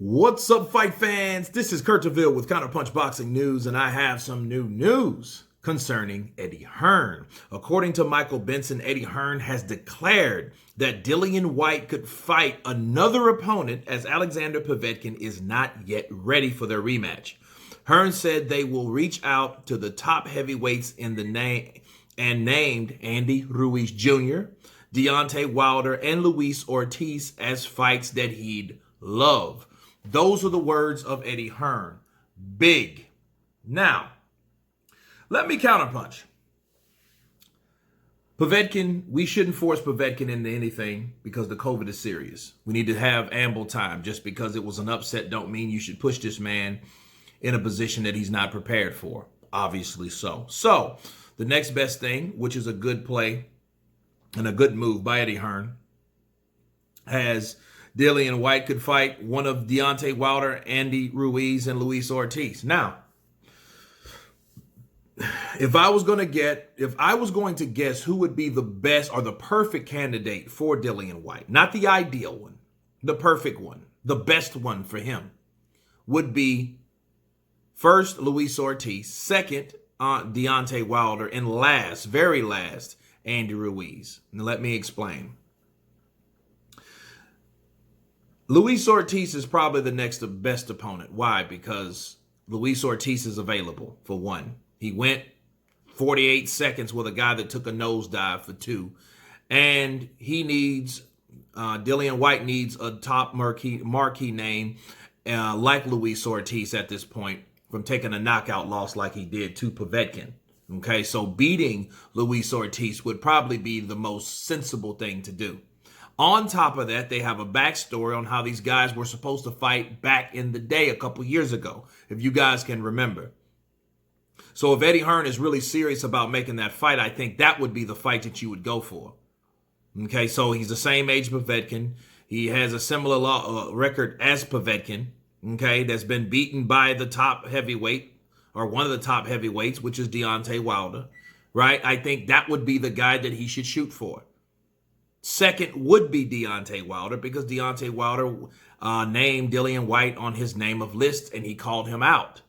What's up, fight fans? This is Kurt DeVille with Counterpunch Boxing News, and I have some new news concerning Eddie Hearn. According to Michael Benson, Eddie Hearn has declared that Dillian Whyte could fight another opponent as Alexander Povetkin is not yet ready for their rematch. Hearn said they will reach out to the top heavyweights in the name and named Andy Ruiz Jr., Deontay Wilder, and Luis Ortiz as fights that he'd love. Those are the words of Eddie Hearn. Big. Now, let me counterpunch. Povetkin, we shouldn't force Povetkin into anything because the COVID is serious. We need to have ample time. Just because it was an upset don't mean you should push this man in a position that he's not prepared for. Obviously so. So, the next best thing, which is a good play and a good move by Eddie Hearn, has Dillian Whyte could fight one of Deontay Wilder, Andy Ruiz, and Luis Ortiz. Now, if I was going to guess who would be the best or the perfect candidate for Dillian Whyte, not the ideal one, the perfect one, the best one for him, would be first Luis Ortiz, second Deontay Wilder, and last, very last, Andy Ruiz. Now let me explain. Luis Ortiz is probably the next best opponent. Why? Because Luis Ortiz is available, for one. He went 48 seconds with a guy that took a nosedive for two. And he needs, Dillian Whyte needs a top marquee name like Luis Ortiz at this point from taking a knockout loss like he did to Povetkin. Okay, so beating Luis Ortiz would probably be the most sensible thing to do. On top of that, they have a backstory on how these guys were supposed to fight back in the day a couple years ago, if you guys can remember. So if Eddie Hearn is really serious about making that fight, I think that would be the fight that you would go for. Okay, so he's the same age Povetkin. He has a similar record as Povetkin, okay, that's been beaten by the top heavyweight, or one of the top heavyweights, which is Deontay Wilder, right? I think that would be the guy that he should shoot for. Second would be Deontay Wilder, because Deontay Wilder named Dillian Whyte on his name of list and he called him out,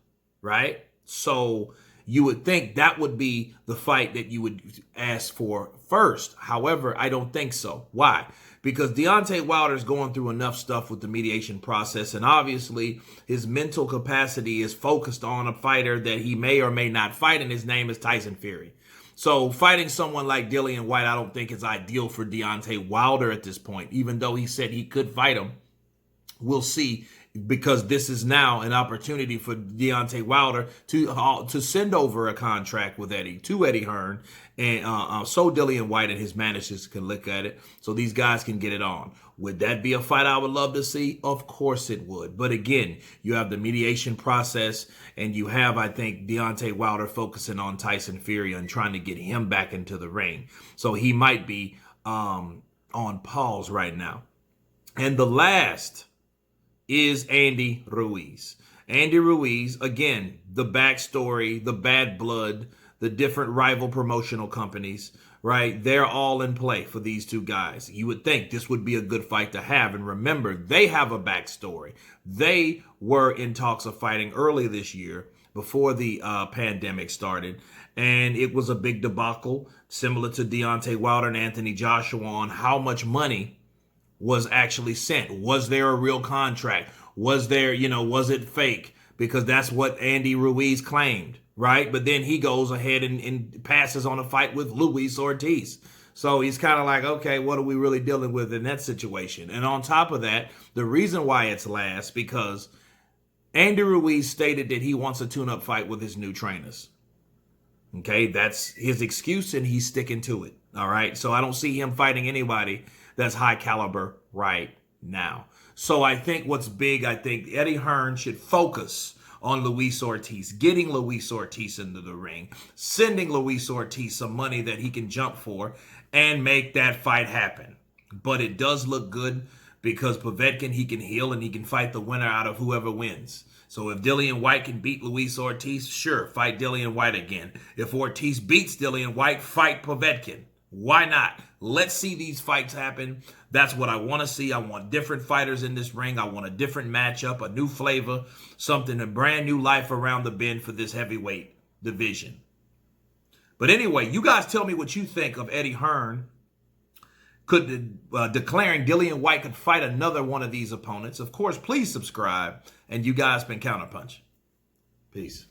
right? So you would think that would be the fight that you would ask for first. However, I don't think so. Why? Because Deontay Wilder is going through enough stuff with the mediation process, and obviously his mental capacity is focused on a fighter that he may or may not fight, and his name is Tyson Fury. So fighting someone like Dillian Whyte, I don't think is ideal for Deontay Wilder at this point, even though he said he could fight him. We'll see, because this is now an opportunity for Deontay Wilder to send over a contract with Eddie Hearn, and so Dillian Whyte and his managers can look at it, so these guys can get it on. Would that be a fight I would love to see? Of course it would. But again, you have the mediation process, and you have, I think, Deontay Wilder focusing on Tyson Fury and trying to get him back into the ring. So he might be on pause right now. And the last is Andy Ruiz. Andy Ruiz, again, the backstory, the bad blood, the different rival promotional companies, right? They're all in play for these two guys. You would think this would be a good fight to have. And remember, they have a backstory. They were in talks of fighting early this year before the pandemic started. And it was a big debacle, similar to Deontay Wilder and Anthony Joshua, on how much money was actually sent. Was there a real contract? Was there, was it fake? Because that's what Andy Ruiz claimed, right? But then he goes ahead and passes on a fight with Luis Ortiz. So he's kind of like, okay, what are we really dealing with in that situation? And on top of that, the reason why it's last, because Andy Ruiz stated that he wants a tune-up fight with his new trainers. Okay, that's his excuse, and he's sticking to it, all right? So I don't see him fighting anybody that's high caliber right now. So I think what's big, I think Eddie Hearn should focus on Luis Ortiz, getting Luis Ortiz into the ring, sending Luis Ortiz some money that he can jump for, and make that fight happen. But it does look good because Povetkin, he can heal and he can fight the winner out of whoever wins. So if Dillian Whyte can beat Luis Ortiz, sure, fight Dillian Whyte again. If Ortiz beats Dillian Whyte, fight Povetkin. Why not? Let's see these fights happen. That's what I want to see. I want different fighters in this ring. I want a different matchup, a new flavor, something, a brand new life around the bend for this heavyweight division. But anyway, you guys tell me what you think of Eddie Hearn declaring Dillian Whyte could fight another one of these opponents. Of course, please subscribe. And you guys been Counterpunch. Peace.